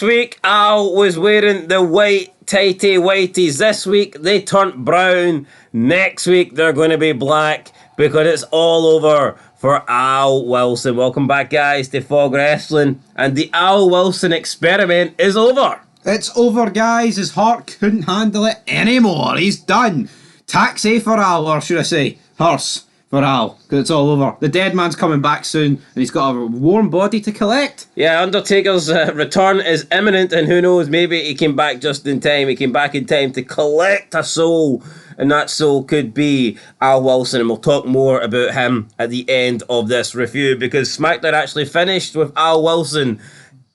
Last week, Al was wearing the white tighty whities. This week, they turned brown. Next week, they're going to be black because it's all over for Al Wilson. Welcome back, guys, to Fog Wrestling. And the Al Wilson experiment is over. It's over, guys. His heart couldn't handle it anymore. He's done. Taxi for Al, or should I say, hearse for Al, because it's all over. The dead man's coming back soon, and he's got a warm body to collect. Yeah, Undertaker's return is imminent, and who knows, maybe he came back just in time. He came back in time to collect a soul, and that soul could be Al Wilson, and we'll talk more about him at the end of this review, because SmackDown actually finished with Al Wilson.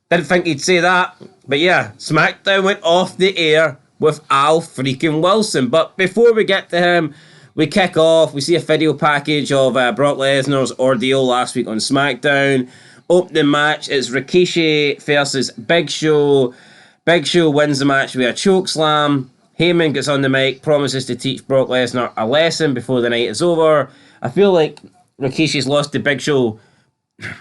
Didn't think he'd say that, but yeah, SmackDown went off the air with Al freaking Wilson. But before we get to him, we kick off. We see a video package of Brock Lesnar's ordeal last week on SmackDown. Opening match, it's Rikishi versus Big Show. Big Show wins the match via chokeslam. Heyman gets on the mic, promises to teach Brock Lesnar a lesson before the night is over. I feel like Rikishi's lost to Big Show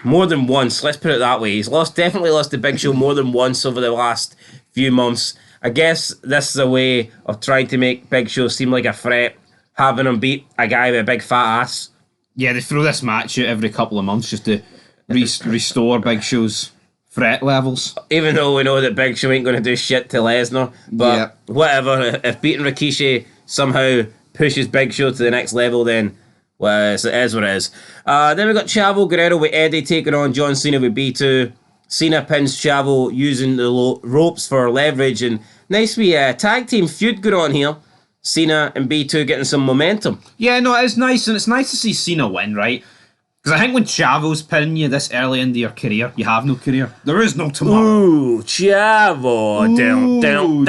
more than once. Let's put it that way. He's definitely lost to Big Show more than once over the last few months. I guess this is a way of trying to make Big Show seem like a threat, having him beat a guy with a big fat ass. Yeah, they throw this match out every couple of months just to restore Big Show's threat levels. Even though we know that Big Show ain't going to do shit to Lesnar. But whatever, if beating Rikishi somehow pushes Big Show to the next level, then well, it is what it is. Then we got Chavo Guerrero with Eddie taking on John Cena with B2. Cena pins Chavo using the ropes for leverage, and nice wee tag team feud going on here. Cena and B2 getting some momentum. Yeah, no, it's nice, and it's nice to see Cena win, right? Because I think when Chavo's pinning you this early into your career, you have no career. There is no tomorrow. Ooh, Chavo. Ooh, down. Down.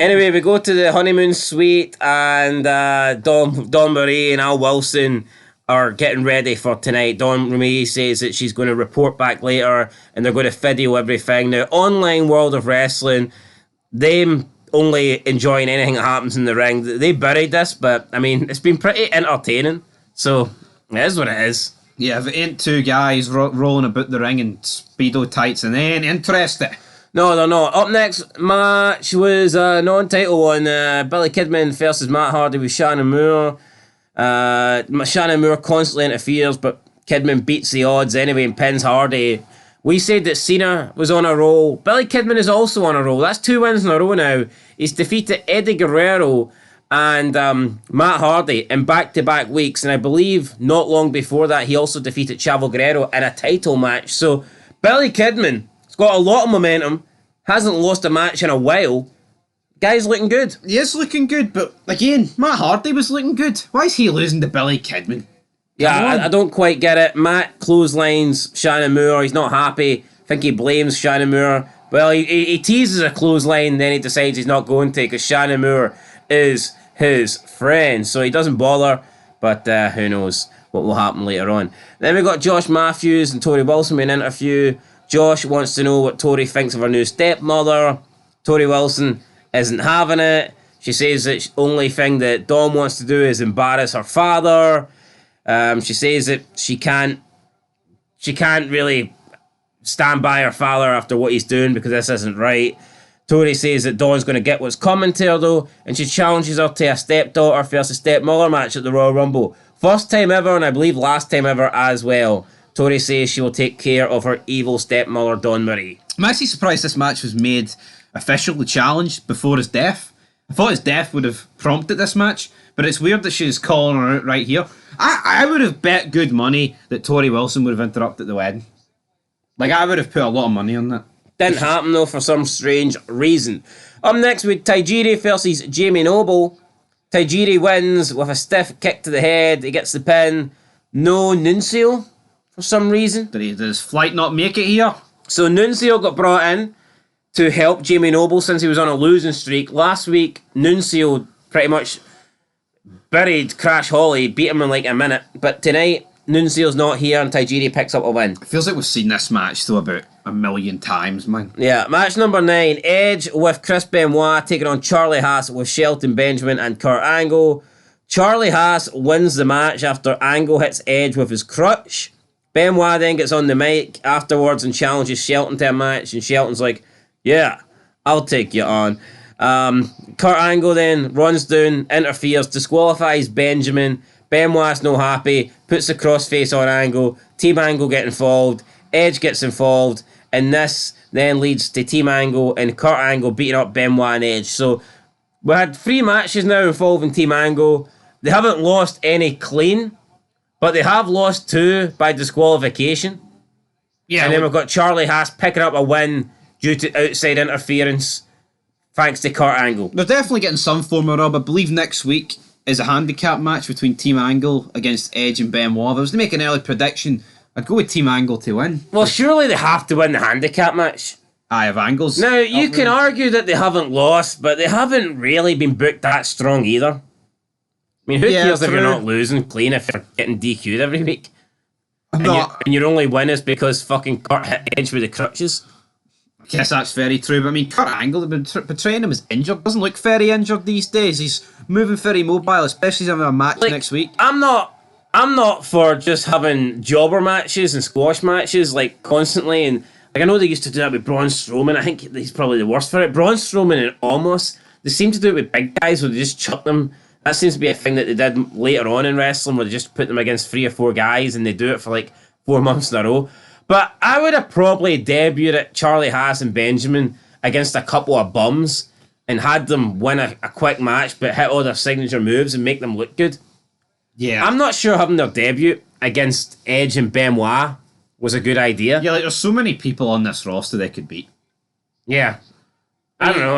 Anyway, we go to the honeymoon suite, and Dawn Marie and Al Wilson are getting ready for tonight. Dawn Marie says that she's going to report back later, and they're going to video everything. Now, online world of wrestling, them only enjoying anything that happens in the ring. They buried this, but, I mean, it's been pretty entertaining. So, it is what it is. Yeah, if it ain't two guys rolling about the ring in Speedo tights, and they ain't interested. No, they're not. Up next match was a non-title one. Billy Kidman versus Matt Hardy with Shannon Moore. Shannon Moore constantly interferes, but Kidman beats the odds anyway and pins Hardy. We said that Cena was on a roll. Billy Kidman is also on a roll. That's 2 wins in a row now. He's defeated Eddie Guerrero and Matt Hardy in back-to-back weeks, and I believe not long before that he also defeated Chavo Guerrero in a title match. So Billy Kidman has got a lot of momentum, hasn't lost a match in a while. Guy's looking good. He is looking good, but again, Matt Hardy was looking good. Why is he losing to Billy Kidman? Yeah, I don't quite get it. Matt clotheslines Shannon Moore. He's not happy. I think he blames Shannon Moore. Well, he teases a clothesline, then he decides he's not going to because Shannon Moore is his friend. So he doesn't bother, but who knows what will happen later on. Then we got Josh Matthews and Tori Wilson in an interview. Josh wants to know what Tori thinks of her new stepmother. Tori Wilson isn't having it. She says that the only thing that Dawn wants to do is embarrass her father. She says that she can't really stand by her father after what he's doing because this isn't right. Tori says that Dawn's going to get what's coming to her though, and she challenges her to a stepdaughter versus stepmother match at the Royal Rumble. First time ever, and I believe last time ever as well. Tori says she will take care of her evil stepmother, Dawn Marie. I'm actually surprised this match was made official, the challenge, before his death. I thought his death would have prompted this match, but it's weird that she's calling her out right here. I would have bet good money that Tori Wilson would have interrupted the wedding. Like, I would have put a lot of money on that. Didn't happen, though, for some strange reason. Up next with Tajiri versus Jamie Noble. Tajiri wins with a stiff kick to the head. He gets the pin. No Nuncio, for some reason. Did his flight not make it here? So Nuncio got brought in to help Jamie Noble since he was on a losing streak. Last week, Nuncio pretty much buried Crash Holly, beat him in like a minute. But tonight, Nuncio's not here and Tajiri picks up a win. It feels like we've seen this match though about a million times, man. Yeah, match number 9. Edge with Chris Benoit taking on Charlie Haas with Shelton Benjamin and Kurt Angle. Charlie Haas wins the match after Angle hits Edge with his crutch. Benoit then gets on the mic afterwards and challenges Shelton to a match, and Shelton's like, yeah, I'll take you on. Kurt Angle then runs down, interferes, disqualifies Benjamin. Benoit's no happy, puts the crossface on Angle. Team Angle get involved. Edge gets involved, and this then leads to Team Angle and Kurt Angle beating up Benoit and Edge. So we had 3 matches now involving Team Angle. They haven't lost any clean, but they have lost 2 by disqualification. Yeah, and then we've got Charlie Haas picking up a win due to outside interference, thanks to Kurt Angle. they're definitely getting some form of rub. I believe next week is a handicap match between Team Angle against Edge and Benoit. If I was to make an early prediction, I'd go with Team Angle to win. Well, surely they have to win the handicap match. I have Angles. Now, you can argue that they haven't lost, but they haven't really been booked that strong either. I mean, who cares if you're not losing clean if you're getting DQ'd every week? And your only win is because fucking Kurt hit Edge with the crutches. I guess that's very true, but I mean, Kurt Angle, they've been portraying him as injured. Doesn't look very injured these days. He's moving very mobile, especially having a match next week. I'm not for just having jobber matches and squash matches like constantly, and like I know they used to do that with Braun Strowman. I think he's probably the worst for it. Braun Strowman and Omos, they seem to do it with big guys where they just chuck them. That seems to be a thing that they did later on in wrestling, where they just put them against 3 or 4 guys and they do it for like 4 months in a row. But I would have probably debuted at Charlie Haas and Benjamin against a couple of bums and had them win a quick match but hit all their signature moves and make them look good. Yeah. I'm not sure having their debut against Edge and Benoit was a good idea. Yeah, like there's so many people on this roster they could beat. Yeah. I don't know.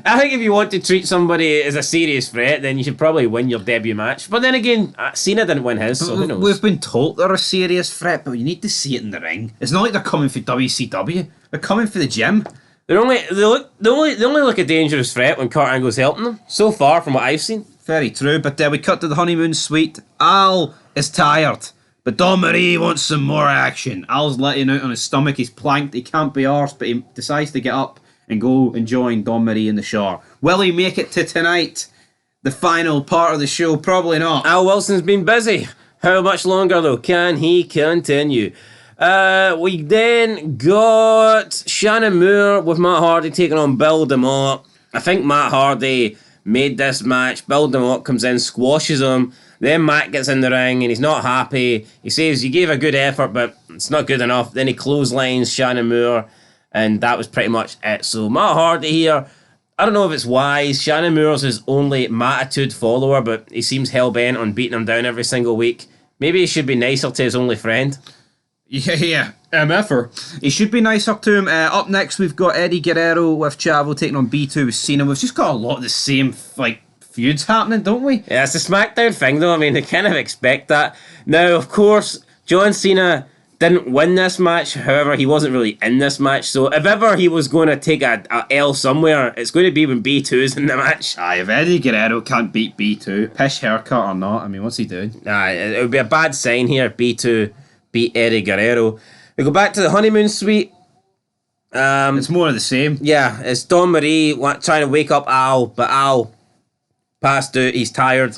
I think if you want to treat somebody as a serious threat, then you should probably win your debut match. But then again, Cena didn't win his, so who knows? We've been told they're a serious threat, but you need to see it in the ring. It's not like they're coming for WCW. They're coming for the gym. They only look a dangerous threat when Kurt Angle's helping them. So far, from what I've seen. Very true, but we cut to the honeymoon suite. Al is tired, but Don Marie wants some more action. Al's letting out on his stomach. He's planked. He can't be arsed, but he decides to get up and go and join Don Marie in the shower. Will he make it to tonight? The final part of the show? Probably not. Al Wilson's been busy. How much longer, though? Can he continue? We then got Shannon Moore with Matt Hardy taking on Bill DeMott. I think Matt Hardy made this match. Bill DeMott comes in, squashes him. Then Matt gets in the ring and he's not happy. He says, you gave a good effort, but it's not good enough. Then he clotheslines Shannon Moore. And that was pretty much it. So Matt Hardy here, I don't know if it's wise. Shannon Moore's his only Mattitude follower, but he seems hell-bent on beating him down every single week. Maybe he should be nicer to his only friend. Yeah. MFer. He should be nicer to him. Up next, we've got Eddie Guerrero with Chavo taking on B2 with Cena. We've just got a lot of the same, feuds happening, don't we? Yeah, it's a SmackDown thing, though. I mean, they kind of expect that. Now, of course, John Cena didn't win this match. However, he wasn't really in this match. So if ever he was going to take a L somewhere, it's going to be when B2's in the match. Aye, if Eddie Guerrero can't beat B2, pish haircut or not, I mean, what's he doing? Aye, it would be a bad sign here, B2 beat Eddie Guerrero. We go back to the honeymoon suite. It's more of the same. Yeah, it's Don Marie trying to wake up Al, but Al passed out. He's tired.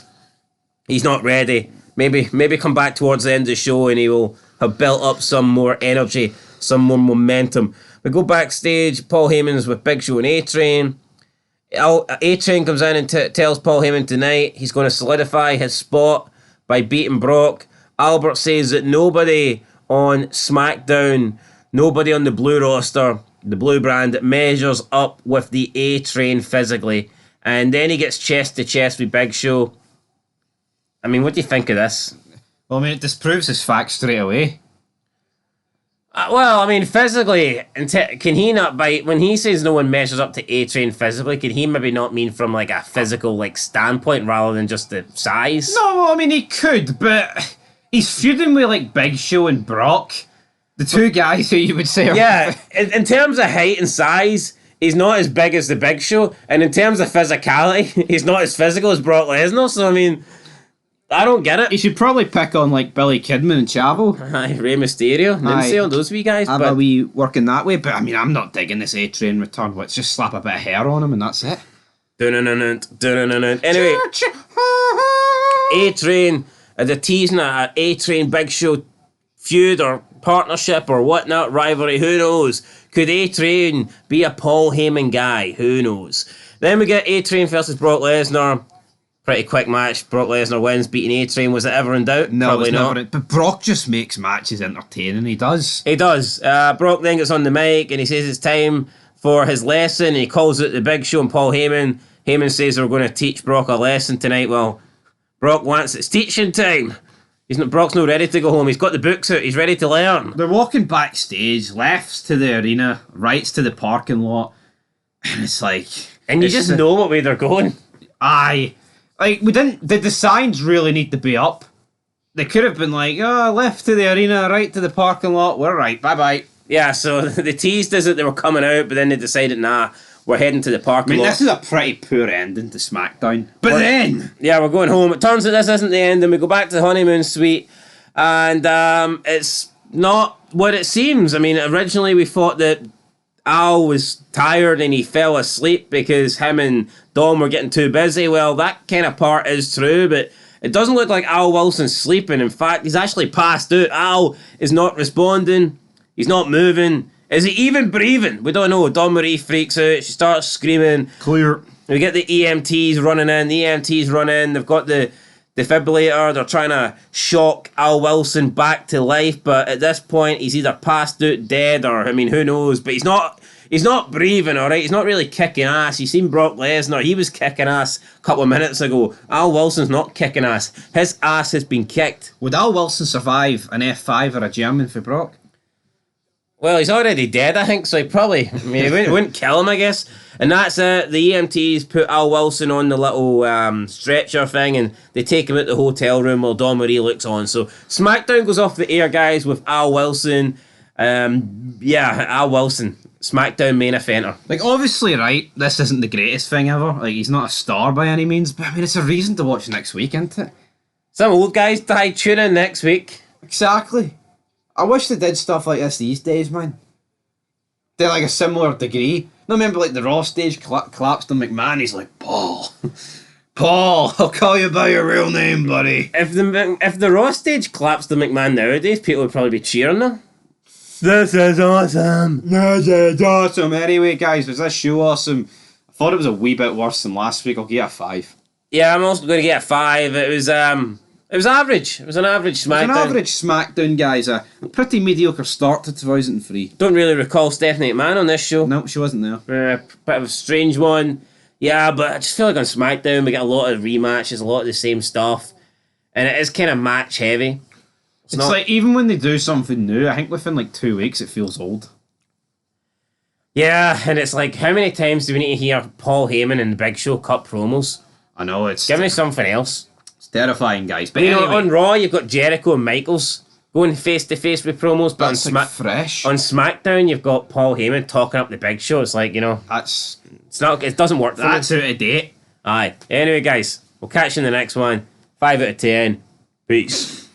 He's not ready. Maybe come back towards the end of the show and he will have built up some more energy, some more momentum. We go backstage. Paul Heyman's with Big Show and A-Train. A-Train comes in and tells Paul Heyman tonight he's going to solidify his spot by beating Brock. Albert says that nobody on SmackDown, nobody on the blue roster, the blue brand, measures up with the A-Train physically. And then he gets chest to chest with Big Show. I mean, what do you think of this? Well, I mean, it disproves his facts straight away. Well, I mean, physically, can he not bite? When he says no one measures up to A-Train physically, can he maybe not mean from like a physical standpoint rather than just the size? No, I mean, he could, but he's feuding with Big Show and Brock. The two guys who you would say are... Yeah, in terms of height and size, he's not as big as the Big Show. And in terms of physicality, he's not as physical as Brock Lesnar. So, I mean... I don't get it. You should probably pick on Billy Kidman and Chavo. Rey Mysterio, Lindsay, all those wee guys. Have a wee working that way, but I mean, I'm not digging this A-Train return. Let's just slap a bit of hair on him and that's it. Anyway, A-Train, they're teasing a A-Train Big Show feud or partnership or whatnot, rivalry, who knows? Could A-Train be a Paul Heyman guy? Who knows? Then we get A-Train versus Brock Lesnar. Pretty quick match. Brock Lesnar wins, beating A-Train. Was it ever in doubt? No, Probably it's not. never. But Brock just makes matches entertaining. He does. He does. Brock then gets on the mic and he says it's time for his lesson. And he calls it the Big Show and Paul Heyman. Heyman says they're going to teach Brock a lesson tonight. Well, Brock wants it's teaching time. Brock's not ready to go home. He's got the books out. He's ready to learn. They're walking backstage, lefts to the arena, rights to the parking lot. And it's like... And you just know what way they're going. Aye. Like, we didn't... Did the signs really need to be up? They could have been like, oh, left to the arena, right to the parking lot. We're right. Bye-bye. Yeah, so they teased us that they were coming out, but then they decided, nah, we're heading to the parking lot. This is a pretty poor ending to SmackDown. But then... Yeah, we're going home. It turns out this isn't the end, and we go back to the honeymoon suite, and it's not what it seems. I mean, originally we thought that Al was tired and he fell asleep because him and Dom were getting too busy. Well, that kind of part is true, but it doesn't look like Al Wilson's sleeping. In fact, he's actually passed out. Al is not responding. He's not moving. Is he even breathing? We don't know. Dawn Marie freaks out. She starts screaming. Clear. We get the EMTs running in. The EMTs run in. They've got the defibrillator. They're trying to shock Al Wilson back to life. But at this point, he's either passed out, dead, or, I mean, who knows? But he's not breathing, all right? He's not really kicking ass. You've seen Brock Lesnar. He was kicking ass a couple of minutes ago. Al Wilson's not kicking ass. His ass has been kicked. Would Al Wilson survive an F5 or a German for Brock? Well, he's already dead, I think, so he probably... I mean, it wouldn't kill him, I guess. And that's it. The EMTs put Al Wilson on the little stretcher thing, and they take him out the hotel room while Dawn Marie looks on. So SmackDown goes off the air, guys, with Al Wilson. Al Wilson, SmackDown main eventer. Like, obviously, right, this isn't the greatest thing ever. Like, he's not a star by any means, but I mean, it's a reason to watch next week, isn't it? Some old guys died. Tune in next week. Exactly. I wish they did stuff like this these days, man. They're like a similar degree. I remember like the Raw stage collapsed on McMahon. He's like, Paul, I'll call you by your real name, buddy. If the Raw stage collapsed on McMahon nowadays, people would probably be cheering them. This is awesome. This is awesome. Anyway, guys, was this show awesome? I thought it was a wee bit worse than last week. I'll give it a 5. Yeah, I'm also going to get a 5. It was average. It was an average SmackDown. It was an average SmackDown, guys. A pretty mediocre start to 2003. Don't really recall Stephanie McMahon on this show. No, she wasn't there. Bit of a strange one. Yeah, but I just feel like on SmackDown we get a lot of rematches, a lot of the same stuff. And it is kind of match heavy. It's like, even when they do something new, I think within like 2 weeks it feels old. Yeah, and it's like, how many times do we need to hear Paul Heyman and the Big Show cut promos? I know, it's... Give me something else. Terrifying, guys. But you anyway, know, on Raw you've got Jericho and Michaels going face to face with promos, but that's like fresh. On SmackDown you've got Paul Heyman talking up the Big Show. It's like, you know, it doesn't work for that's me. Out of date. Aye. Anyway, guys, we'll catch you in the next one. 5 out of 10. Peace.